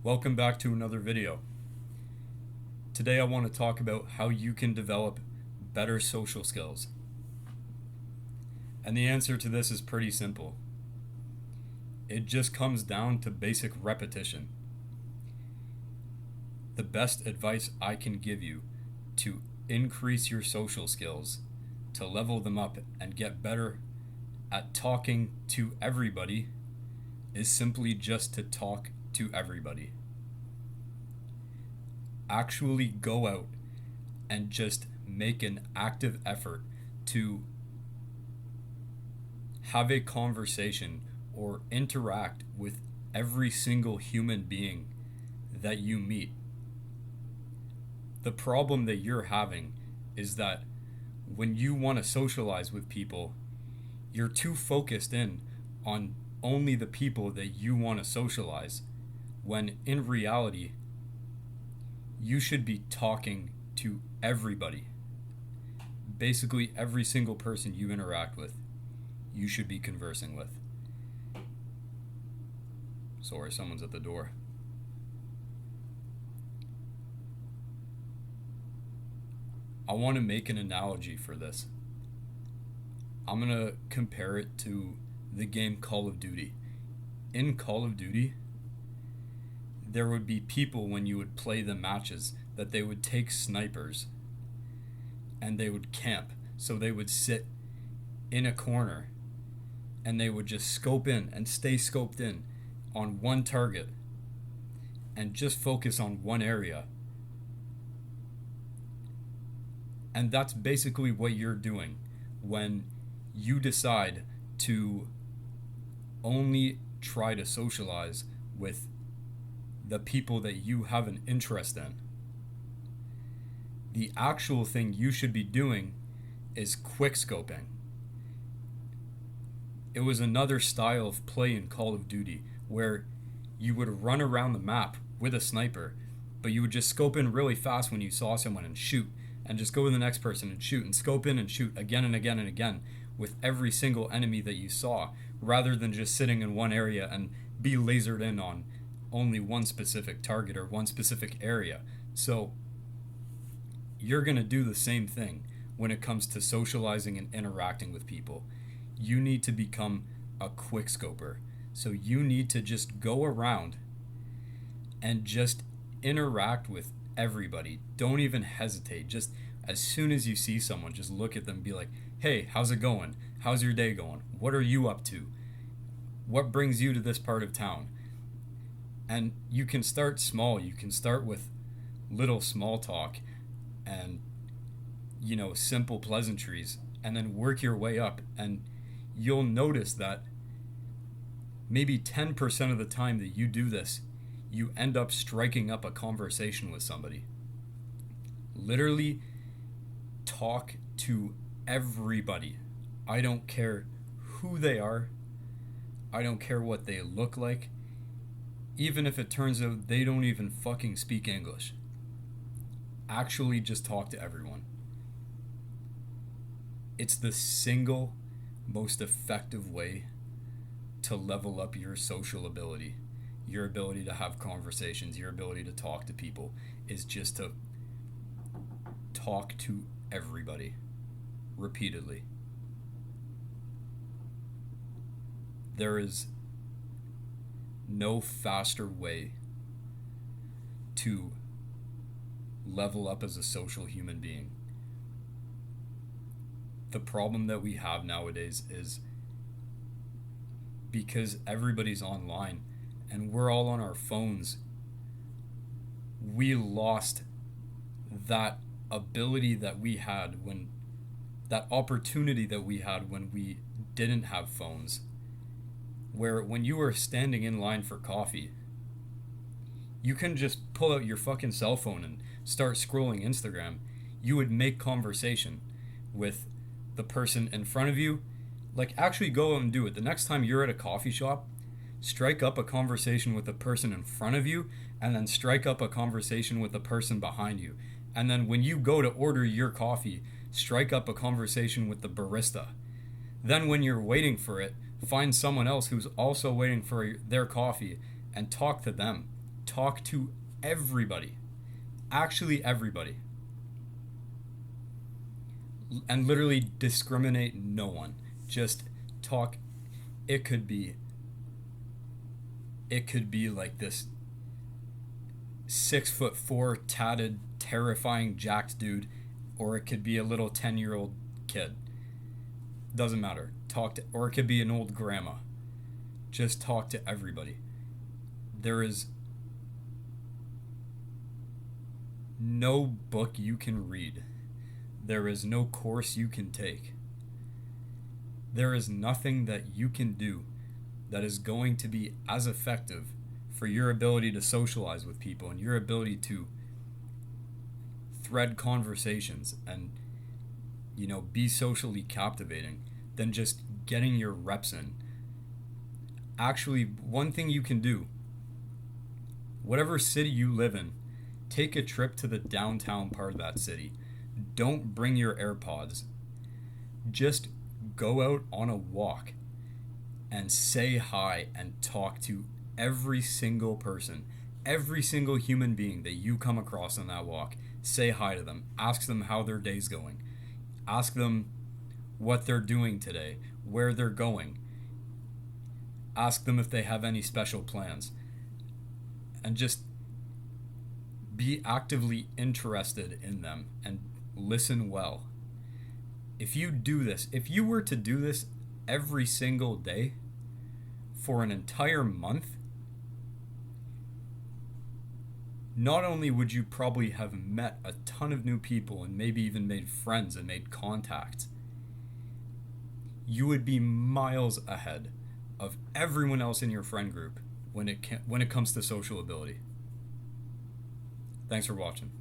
Welcome back to another video. Today I want to talk about how you can develop better social skills. And the answer to this is pretty simple. It just comes down to basic repetition. The best advice I can give you to increase your social skills, to level them up and get better at talking to everybody, is simply just to talk to everybody. Actually go out and just make an active effort to have a conversation or interact with every single human being that you meet. The problem that you're having is that when you want to socialize with people, you're too focused in on only the people that you want to socialize, when in reality, you should be talking to everybody. Basically, every single person you interact with, you should be conversing with. Sorry, someone's at the door. I want to make an analogy for this. I'm going to compare it to the game Call of Duty. In Call of Duty, there would be people when you would play the matches that they would take snipers and they would camp. So they would sit in a corner and they would just scope in and stay scoped in on one target and just focus on one area. And that's basically what you're doing when you decide to only try to socialize with the people that you have an interest in. The actual thing you should be doing is quick scoping. It was another style of play in Call of Duty where you would run around the map with a sniper, but you would just scope in really fast when you saw someone and shoot, and just go to the next person and shoot, and scope in and shoot again and again and again with every single enemy that you saw, rather than just sitting in one area and be lasered in on only one specific target or one specific area. So you're going to do the same thing when it comes to socializing and interacting with people. You need to become a quick scoper. So you need to just go around and just interact with everybody. Don't even hesitate. Just as soon as you see someone, just look at them and be like, hey, how's it going? How's your day going? What are you up to? What brings you to this part of town? And you can start small. You can start with little small talk and, simple pleasantries, and then work your way up. And you'll notice that maybe 10% of the time that you do this, you end up striking up a conversation with somebody. Literally talk to everybody. I don't care who they are. I don't care what they look like. Even if it turns out they don't even fucking speak English. Actually just talk to everyone. It's the single most effective way to level up your social ability. Your ability to have conversations, your ability to talk to people, is just to talk to everybody repeatedly. There is no faster way to level up as a social human being. The problem that we have nowadays is because everybody's online and we're all on our phones, we lost that ability that we had when, that opportunity that we had when we didn't have phones. Where when you were standing in line for coffee, you can just pull out your fucking cell phone and start scrolling Instagram. You would make conversation with the person in front of you. Like, actually go out and do it. The next time you're at a coffee shop, strike up a conversation with the person in front of you, and then strike up a conversation with the person behind you. And then when you go to order your coffee, strike up a conversation with the barista. Then when you're waiting for it, find someone else who's also waiting for their coffee and talk to them. Talk to everybody. Actually, everybody. And literally discriminate no one. Just talk. It could be like this 6'4" tatted, terrifying, jacked dude, or it could be a little 10-year-old kid. Doesn't matter. Or it could be an old grandma. Just talk to everybody. There is no book you can read. There is no course you can take. There is nothing that you can do that is going to be as effective for your ability to socialize with people and your ability to thread conversations and, be socially captivating than just getting your reps in. Actually, one thing you can do, whatever city you live in, take a trip to the downtown part of that city. Don't bring your AirPods. Just go out on a walk and say hi and talk to every single person, every single human being that you come across on that walk. Say hi to them. Ask them how their day's going. Ask them what they're doing today, where they're going. Ask them if they have any special plans. And just be actively interested in them and listen well. If you do this, if you were to do this every single day for an entire month, not only would you probably have met a ton of new people and maybe even made friends and made contacts, you would be miles ahead of everyone else in your friend group when it comes to social ability. Thanks for watching.